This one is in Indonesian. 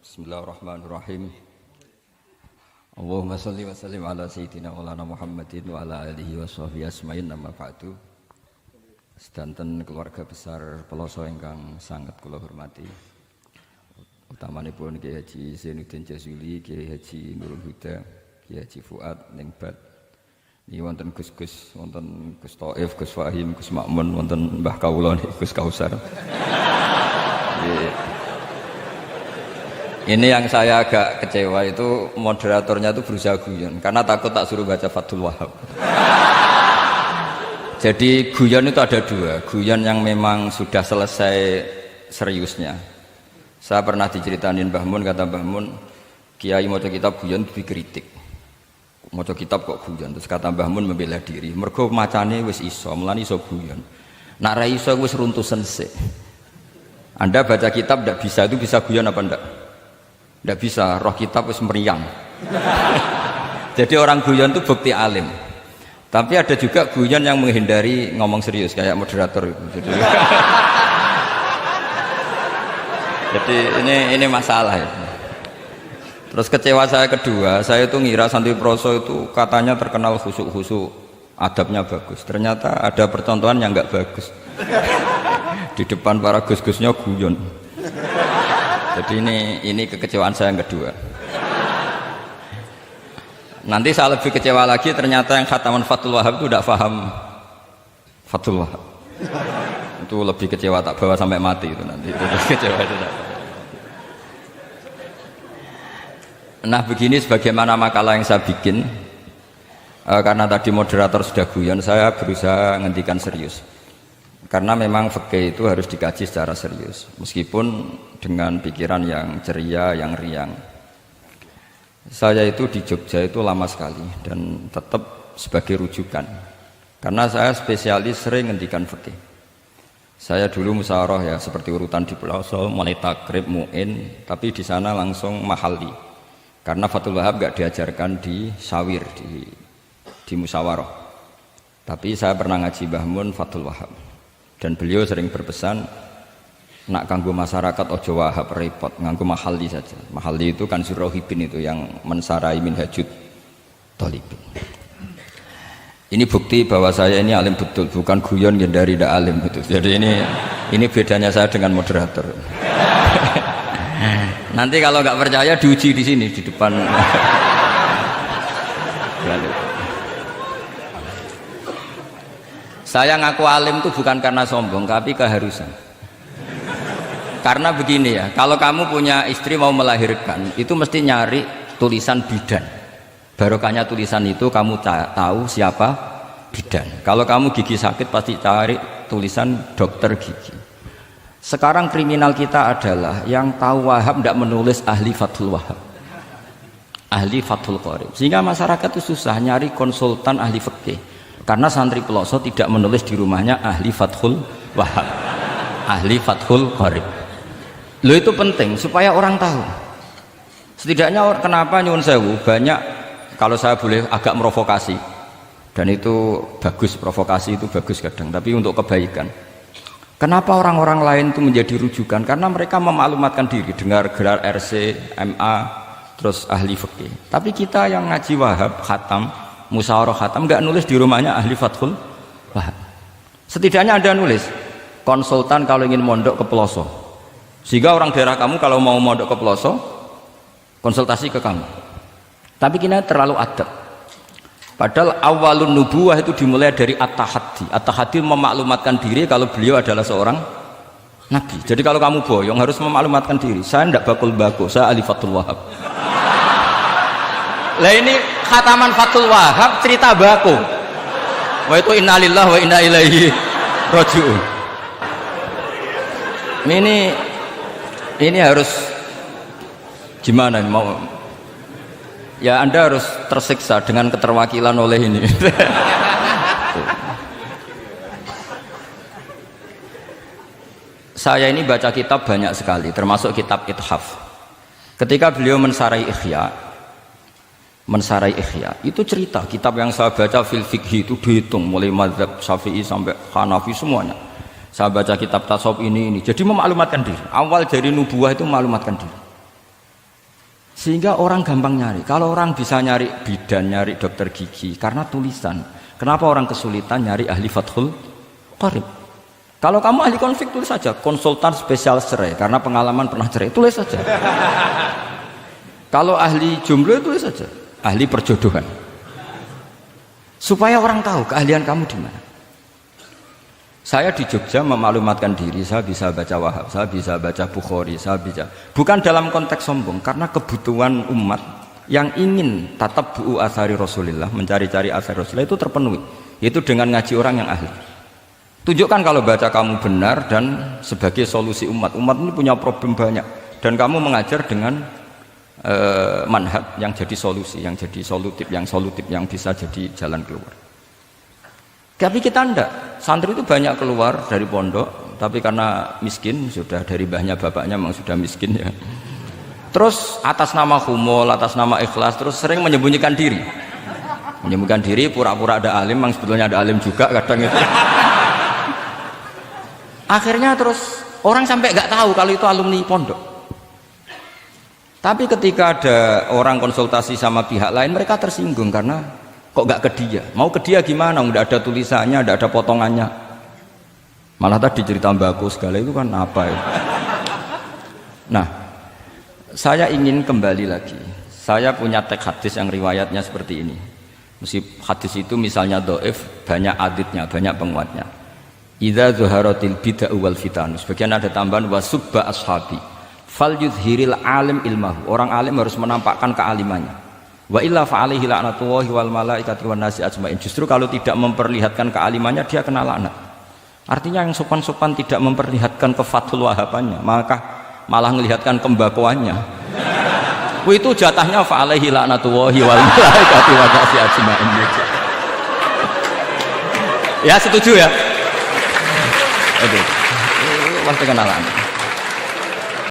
Bismillahirrahmanirrahim. Allahumma sholli wa sallim ala sayyidina maulana Muhammadin wa ala alihi wa sahbihi asma'in amma ba'du. Sedanten keluarga besar Peloso ingkang sangat kula hormati. Utamanipun Kiai Haji Zainuddin Jazuli, Kiai Haji Nurul Huda, Kiai Haji Fuad Ningbat. Niki wonten Gus-gus, wonten Gus Thaif, Gus Fahim, Gus Makmun, wonten Mbah Kawula Gus Kausar. Ini yang saya agak kecewa itu moderatornya itu berusaha guyon karena takut tak suruh baca Fathul Wahhab. Jadi guyon itu ada dua, guyon yang memang sudah selesai seriusnya. Saya pernah diceritain Mbah Mun, kata Mbah Mun, Kiai maca kitab guyon dikritik. Maca kitab kok guyon, terus kata Mbah Mun membela diri. Mergo macane wis iso, mulane iso guyon. Nek ra iso wis runtusen sik. Anda baca kitab ndak bisa, itu bisa guyon apa ndak? Ndak bisa, roh kitab wis meriang. Jadi orang guyon itu bukti alim. Tapi ada juga guyon yang menghindari ngomong serius kayak moderator itu. Jadi ini masalah ya. Terus kecewa saya kedua, saya itu ngira Santri Proso itu katanya terkenal khusuk-khusuk, adabnya bagus. Ternyata ada percontohan yang enggak bagus. Di depan para gus-gusnya guyon. Jadi ini kekecewaan saya yang kedua. Nanti saya lebih kecewa lagi, ternyata yang khataman Fathul Wahhab itu tidak paham Fathul Wahhab. Itu lebih kecewa, tak bawa sampai mati itu nanti. Itu kecewa itu tak. Nah begini sebagaimana makalah yang saya bikin, karena tadi moderator sudah guyon, saya berusaha ngendikan serius. Karena memang fikih itu harus dikaji secara serius, meskipun dengan pikiran yang ceria, yang riang. Saya itu di Jogja itu lama sekali dan tetap sebagai rujukan. Karena saya spesialis sering ngendikan fikih. Saya dulu musyawarah ya seperti urutan di Peloso, mulai takrib, mu'in, tapi di sana langsung mahalli. Karena Fathul Wahhab gak diajarkan di sawir, di musyawarah. Tapi saya pernah ngaji Mbah Mun Fathul Wahhab. Dan beliau sering berpesan, nak kanggo masyarakat ojo wahab repot, nganggo mahalli saja. Mahalli itu kan Surahibin itu yang mensarai minhajud thalibin. Ini bukti bahwa saya ini alim betul, bukan guyon dari tidak alim betul. Jadi ini bedanya saya dengan moderator. Nanti kalau nggak percaya diuji di sini di depan. Saya ngaku alim itu bukan karena sombong, tapi keharusan. Karena begini ya, kalau kamu punya istri mau melahirkan, itu mesti nyari tulisan bidan. Barokahnya tulisan itu kamu tahu siapa bidan. Kalau kamu gigi sakit pasti cari tulisan dokter gigi. Sekarang kriminal kita adalah yang tahu Wahhab tidak menulis ahli Fathul Wahhab, ahli Fathul Qorib. Sehingga masyarakat itu susah nyari konsultan ahli fikih. Karena santri Peloso tidak menulis di rumahnya ahli Fathul Wahhab, ahli Fathul Qorib. Loh itu penting supaya orang tahu. Setidaknya kenapa nyuwun sewu banyak, kalau saya boleh agak merovokasi, dan itu bagus, provokasi itu bagus kadang, tapi untuk kebaikan. Kenapa orang-orang lain itu menjadi rujukan? Karena mereka memaklumatkan diri, dengar gelar RC, MA, terus ahli fikih. Tapi kita yang ngaji Wahhab, khatam, musyawarah khatam, nggak nulis di rumahnya ahli Fathul Wahhab. Setidaknya Anda nulis konsultan kalau ingin mondok ke Peloso, sehingga orang daerah kamu kalau mau mondok ke Peloso konsultasi ke kamu. Tapi kita terlalu adab. Padahal awalun nubuwah itu dimulai dari at-tahaddi. At-tahaddi memaklumatkan diri kalau beliau adalah seorang nabi. Jadi kalau kamu boyong harus memaklumatkan diri, saya tidak bakul-bakul, saya ahli Fathul Wahhab. Lah ini khataman Fathul Wahhab cerita baku. Wa itu innalillahi wa inna ilaihi raji'un. Ini harus gimana mau? Ya Anda harus tersiksa dengan keterwakilan oleh ini. Saya ini baca kitab banyak sekali, termasuk kitab Ithaf. Ketika beliau mensarai Ihya itu cerita kitab yang saya baca fil fikhi itu dihitung mulai mazhab Syafi'i sampai Hanafi semuanya. Saya baca kitab tasawuf ini jadi memaklumatkan diri. Awal dari nubuah itu memaklumatkan diri. Sehingga orang gampang nyari. Kalau orang bisa nyari bidan, nyari dokter gigi karena tulisan. Kenapa orang kesulitan nyari ahli Fathul Qarib? Kalau kamu ahli konflik tulis saja, konsultan spesial cerai karena pengalaman pernah cerai, tulis saja. Kalau ahli jomblo tulis saja, ahli perjodohan. Supaya orang tahu keahlian kamu di mana. Saya di Jogja memaklumatkan diri, saya bisa baca Wahab, saya bisa baca Bukhari, saya bisa. Bukan dalam konteks sombong, karena kebutuhan umat yang ingin tatap bu'u asari Rasulullah, mencari-cari asari Rasulullah itu terpenuhi. Itu dengan ngaji orang yang ahli. Tunjukkan kalau baca kamu benar dan sebagai solusi umat. Umat ini punya problem banyak. Dan kamu mengajar dengan manhaj yang jadi solusi, yang jadi solutif, yang bisa jadi jalan keluar. Tapi kita enggak. Santri itu banyak keluar dari pondok, tapi karena miskin, sudah dari mbahnya bapaknya memang sudah miskin ya. Terus atas nama humul, atas nama ikhlas, terus sering menyembunyikan diri. Menyembunyikan diri, pura-pura ada alim, memang sebetulnya ada alim juga kadang itu. Akhirnya terus orang sampai nggak tahu kalau itu alumni pondok. Tapi ketika ada orang konsultasi sama pihak lain, mereka tersinggung karena kok nggak ke dia? Mau ke dia gimana? Nggak ada tulisannya, nggak ada potongannya. Malah tadi cerita mbakku segala itu kan apa ya? Nah, saya ingin kembali lagi. Saya punya teks hadis yang riwayatnya seperti ini. Meskipun hadis itu misalnya dhaif, banyak aditnya, banyak penguatnya. Idza zuharatil bid'ah wal fitan. Sebagian ada tambahan wasubba ashabi. Fal yudhiril alim ilmahu. Orang alim harus menampakkan kealimannya. Wa illa fa alaihi la'natullahi wal malaikati wan nasi ajmain. Justru kalau tidak memperlihatkan kealimannya dia kena laknat. Artinya yang sopan-sopan tidak memperlihatkan kefatul wahabannya, maka malah melihatkan kembakuannya. Itu jatahnya fa alaihi la'natullahi wal malaikati wan nasi ajmain. Ya setuju ya? Oke. Pasti kenalan.